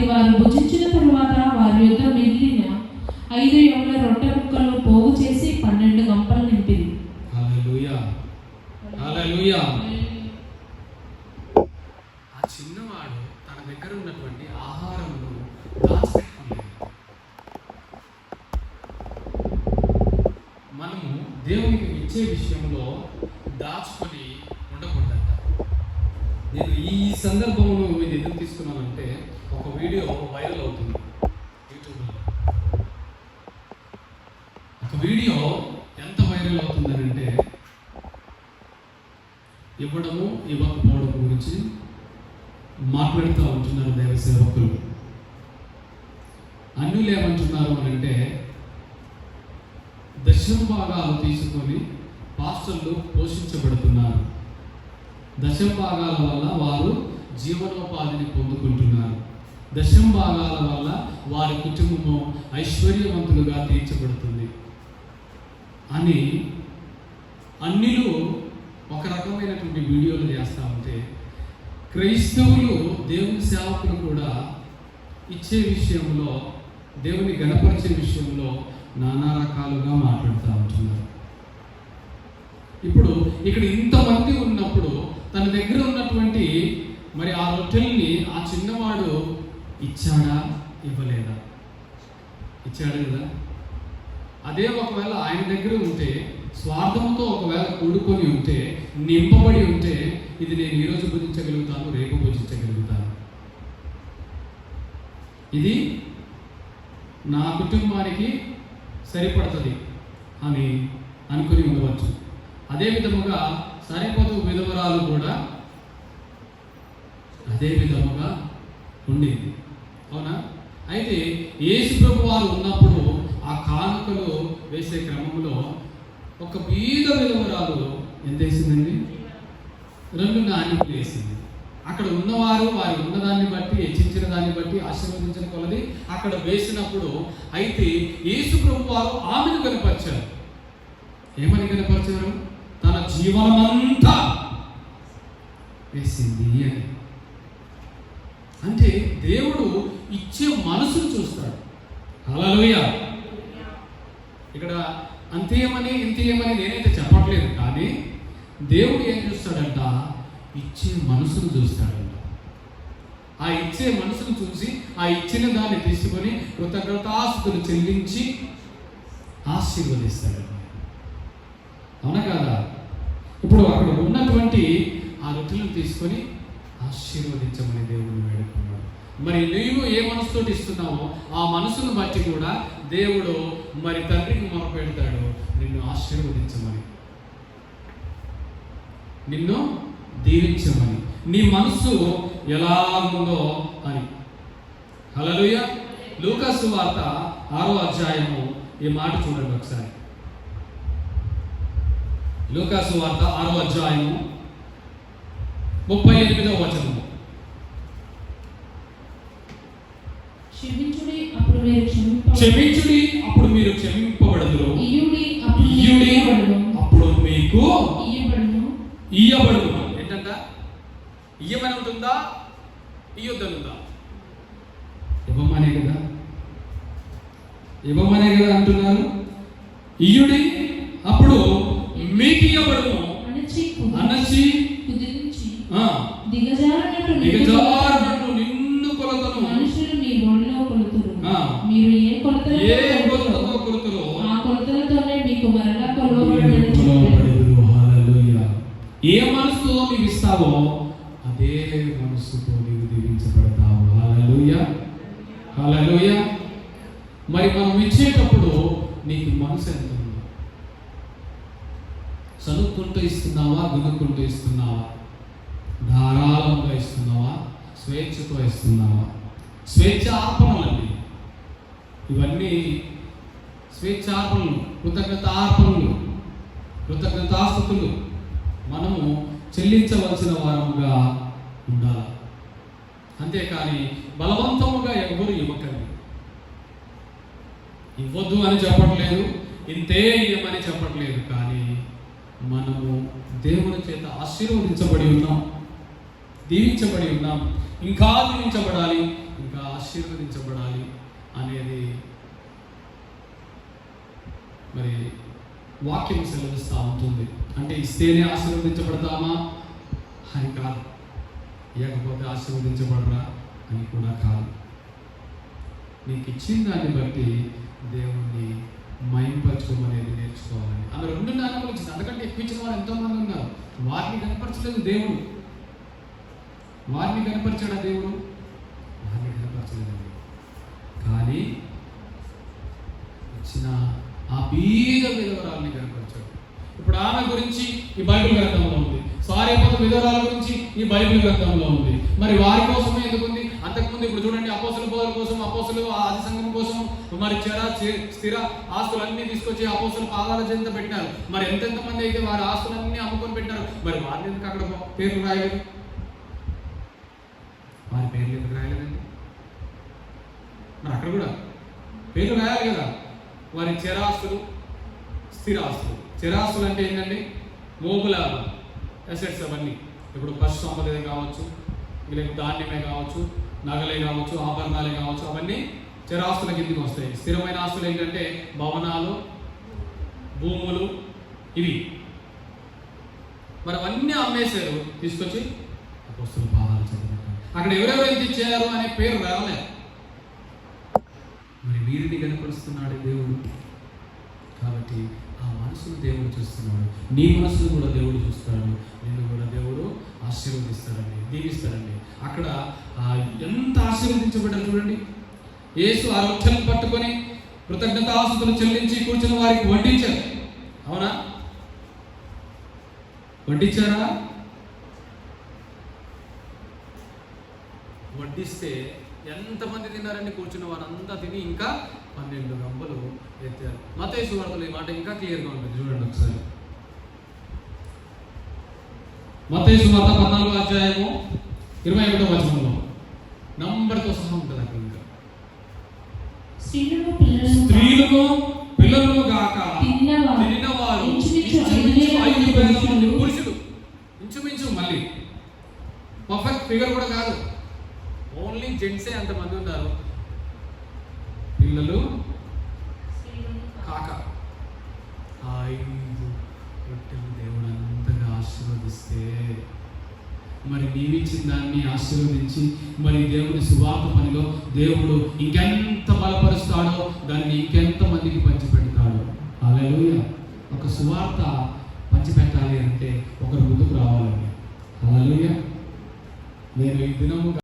వారు భుజించిన తరువాత వారి యొద్ద మిగిలిన 5 యవల రొట్టె ముక్కలు పోగు చేసి 12 గంపలు నింపిరి. హల్లెలూయా, హల్లెలూయా. ఆ చిన్నవాడు తన దగ్గర ఉన్నటువంటి ఆహారమును దాచిపెట్టుకోలేదు. మనము దేవునికి ఇచ్చే విషయంలో దాచుకొని ఉండకూడదంట. నేను ఈ సందర్భంలో ఇది ఎందుకు తీసుకున్నానంటే, ఒక వీడియో వైరల్ అవుతుంది యూట్యూబ్లో. ఒక వీడియో ఎంత వైరల్ అవుతుందనంటే, ఇవ్వడము ఇవ్వకపోవడం గురించి మాట్లాడుతూ ఉంటున్నారు దైవ సేవకులు. అన్యులు ఏమంటున్నారు అనంటే, దశమ భాగాలు తీసుకొని పాస్టర్లు పోషించబడుతున్నారు, దశమ భాగాల వల్ల వారు జీవనోపాధిని పొందుకుంటున్నారు, దశమ భాగాల వల్ల వారి కుటుంబము ఐశ్వర్యవంతులుగా తీర్చబడుతుంది అని అన్యులు ఒక రకమైనటువంటి వీడియోలు చేస్తూ ఉంటే, క్రైస్తవులు దేవుని సేవకులు కూడా ఇచ్చే విషయంలో, దేవుని గణపరిచే విషయంలో నానా రకాలుగా మాట్లాడుతూ ఉంటున్నారు. ఇప్పుడు ఇక్కడ ఇంతమంది ఉన్నప్పుడు తన దగ్గర ఉన్నటువంటి మరి ఆ రొట్టెల్ని ఆ చిన్నవాడు ఇచ్చాడా ఇవ్వలేదా? ఇచ్చాడు కదా. అదే ఒకవేళ ఆయన దగ్గర ఉంటే, స్వార్థంతో ఒకవేళ కూడుకొని ఉంటే, నింపబడి ఉంటే, ఇది నేను ఈరోజు భుజించగలుగుతాను, రేపు భుజించగలుగుతాను, ఇది నా కుటుంబానికి సరిపడుతుంది అని అనుకుని ఉండవచ్చు. అదే విధముగా సరిపోతు విధవరాలు కూడా అదే విధముగా ఉండింది. అవునా? అయితే యేసు ప్రభు వారు ఉన్నప్పుడు ఆ కానుకలు వేసే క్రమంలో ఒక బీద విధవరాలు ఎంత వేసిందండి? 2 నాణ్యతలు వేసింది. అక్కడ ఉన్నవారు వారి ఉన్నదాన్ని బట్టి, హెచ్చించిన దాన్ని బట్టి, ఆశీర్వదించిన కొలది అక్కడ వేసినప్పుడు, అయితే యేసు ప్రభు వారు ఆమెను కనపరిచారు. ఏమని కనపరిచారు? తన జీవనమంతా వేసింది అని. అంటే దేవుడు ఇచ్చే మనసును చూస్తాడు. హల్లెలూయా. ఇక్కడ అంతేమని ఇంతేమని నేనైతే చెప్పట్లేదు, కానీ దేవుడు ఏం చూస్తాడంట? ఇచ్చే మనసును చూస్తాడంట. ఆ ఇచ్చే మనసును చూసి ఆ ఇచ్చిన దాన్ని తీసుకొని కృతజ్ఞతాస్తుతులు చెల్లించి ఆశీర్వదిస్తాడు. అవునా కాదా? ఇప్పుడు అక్కడ ఉన్నటువంటి ఆ రొట్టెలను తీసుకొని ఆశీర్వదించమని దేవుడు వేడుకున్నాడు. మరి నీవు ఏ మనసుతోటి ఇస్తున్నావో ఆ మనసును బట్టి కూడా దేవుడు మరి తండ్రికి మొరపెడతాడు, నిన్ను ఆశీర్వదించమని, నిన్ను దీవించమని, నీ మనసు ఎలా ఉందో అని. హల్లెలూయా. లూకా సువార్త 6వ అధ్యాయము ఈ మాట చూడండి ఒకసారి. లూకా సువార్త 6వ అధ్యాయము 38వ వచనము. క్షమించుడి అప్పుడు మీరు క్షమింపబడుదురు, ఇయ్యుడి అప్పుడు మీకు ఇయ్యబడును. ఏంటంట? ఇయ్యమని ఉంటుందా, ఇయ్యొద్దనుందా? ఇవ్వమనే కదా, ఇవ్వమనే కదా అంటున్నారు. ఇయ్యుడి అప్పుడు మీకు ఇయ్యబడును అనచి దిగజారినట్టు నిన్ను కొలతను మనుషులు మీ ఒళ్ళో కొలుతురు. మీరు ఏ కొలతతో కొలుతురు ఆ కొలతలతోనే మీకు మరలా కొలవబడును. హల్లెలూయా. ఏ మనసుతో నీవు ఇస్తావో అదే మనసుతో నీవు దీవించబడతావు. హల్లెలూయా, హల్లెలూయా. మరి మనం ఇచ్చేటప్పుడు నీకు మనసు ఎంత ఉంది? చదువుకుంటూ ఇస్తున్నావా, గునుక్కుంటూ ఇస్తున్నావా? ధారాళంగా ఇస్తున్నావా, స్వేచ్ఛతో ఇస్తున్నావా? స్వేచ్ఛార్పణలండి ఇవన్నీ, స్వేచ్ఛార్పణలు, కృతజ్ఞతార్పణలు, కృతజ్ఞతాస్తుతులు మనము చెల్లించవలసిన వారముగా ఉండాలి. అంతేకాని బలవంతముగా ఎవరు ఇవ్వకండి. ఇవ్వద్దు అని చెప్పట్లేదు, ఇంతే ఇవ్వమని చెప్పట్లేదు, కానీ మనము దేవుని చేత ఆశీర్వదించబడి ఉన్నాం, దీవించబడి ఉన్నాం, ఇంకా దీవించబడాలి, ఇంకా ఆశీర్వదించబడాలి అనేది మరి వాక్యం సెలవిస్తూ ఉంటుంది. అంటే ఇస్తేనే ఆశీర్వదించబడతామా అని కాదు, ఇవ్వకపోతే ఆశీర్వదించబడరా అని కూడా కాదు. నీకు ఇచ్చిన దాన్ని బట్టి దేవుణ్ణి మయంపరచుకోమనేది నేర్చుకోవాలని. ఆమె 2 నాలుగు వచ్చింది, అందుకంటే ఎక్కువ ఇచ్చిన వారు ఎంతోమంది ఉన్నారు. వారిని కనపరచలేదు దేవుడు, వారిని కనపరిచాడా దేవుడు? వారిని కనపరచలేదండి. కానీ ఇచ్చిన ఆ బీద విధవరాల్ని కనపరిచాడు. ఇప్పుడు ఆమె గురించి ఈ బైబిల్ గ్రంథంలో ఉంది, సారేపోత విధవరాల గురించి ఈ బైబిల్ గ్రంథంలో ఉంది. మరి వారి కోసమే ఎందుకుంది? అంతకుముందు ఇప్పుడు చూడండి, అపోస్తల బోధల కోసం, అపోస్తలు ఆది సంఘం కోసం మరి స్థిర ఆస్తులన్నీ తీసుకొచ్చి అపోస్తల పాదాల చెంత పెట్టినారు. మరి ఎంతెంతమంది అయితే వారి ఆస్తులన్నీ అమ్ముకొని పెట్టినారు. మరి వారిని ఎందుకు అక్కడ పేర్లు రాయలేదు? వారి పేర్లు ఎందుకు రాయలేదండి? మరి అక్కడ కూడా పేర్లు రాయాలి కదా. వారి చెరాస్తులు, స్థిరాస్తులు. చెరాస్తులు అంటే ఏంటండి? మోబుల అసెట్స్ అవన్నీ. ఇప్పుడు పశు సంపద కావచ్చు, లేక ధాన్యమే కావచ్చు, నగలే కావచ్చు, ఆభరణాలే కావచ్చు, అవన్నీ చెరాస్తుల కిందకి వస్తాయి. స్థిరమైన ఆస్తులు ఏంటంటే భవనాలు, భూములు, ఇవి. మరి అవన్నీ అమ్మేశారు, తీసుకొచ్చి అపోస్తల పాదాలు చదివారు. అక్కడ ఎవరెవరు ఎంత ఇచ్చారు అనే పేరు రాలే. మరి వీరిని కనపరుస్తున్నాడు దేవుడు. కాబట్టి ఆ మనసును దేవుడు చూస్తున్నాడు, నీ మనసును కూడా దేవుడు చూస్తాడు, నిన్ను కూడా దేవుడు ఆశీర్వదిస్తాడండి, దీవిస్తాడండి. అక్కడ ఎంత ఆశీర్వదించబడ్డారు చూడండి. యేసు ఆ రొట్టెలను పట్టుకొని కృతజ్ఞతాస్తుతులు చెల్లించి కూర్చున్న వారికి వడ్డించారు. అవునా? వడ్డించారా? వడ్డిస్తే ఎంతమంది తిన్నారని కూర్చున్న వారంతా తిని ఇంకా 12 గంపలు ఎత్తారు. మత్తయి సువార్తలో ఈ మాట ఇంకా క్లియర్గా ఉంటుంది, చూడండి ఒకసారి. మత్తయి సువార్త 14వ అధ్యాయము 21వ వచనంలో నంబర్తో సహా ఉంటుంది అక్కడ. ఇంకా స్త్రీలను పిల్లలను గాక తిన్నవారు పురుషులు. ఇంచుమించు మళ్ళీ పర్ఫెక్ట్ ఫిగర్ కూడా కాదు, ఓన్లీ జెంట్సే అంతమంది ఉన్నారు. పిల్లలు కాక 5 రొట్టెలు దేవుడు అంతగా ఆశీర్వదిస్తే, మరి నీవిచ్చిన దాన్ని ఆశీర్వదించి మరి దేవుని సువార్త పనిలో దేవుడు ఇంకెంత బలపరుస్తాడో దాన్ని ఇంకెంత మందికి పంచిపెడతాడు. హల్లెలూయా. ఒక సువార్త పంచిపెట్టాలి అంటే ఒకరు ముందుకు రావాలండి. హల్లెలూయా. నేను ఈ దినము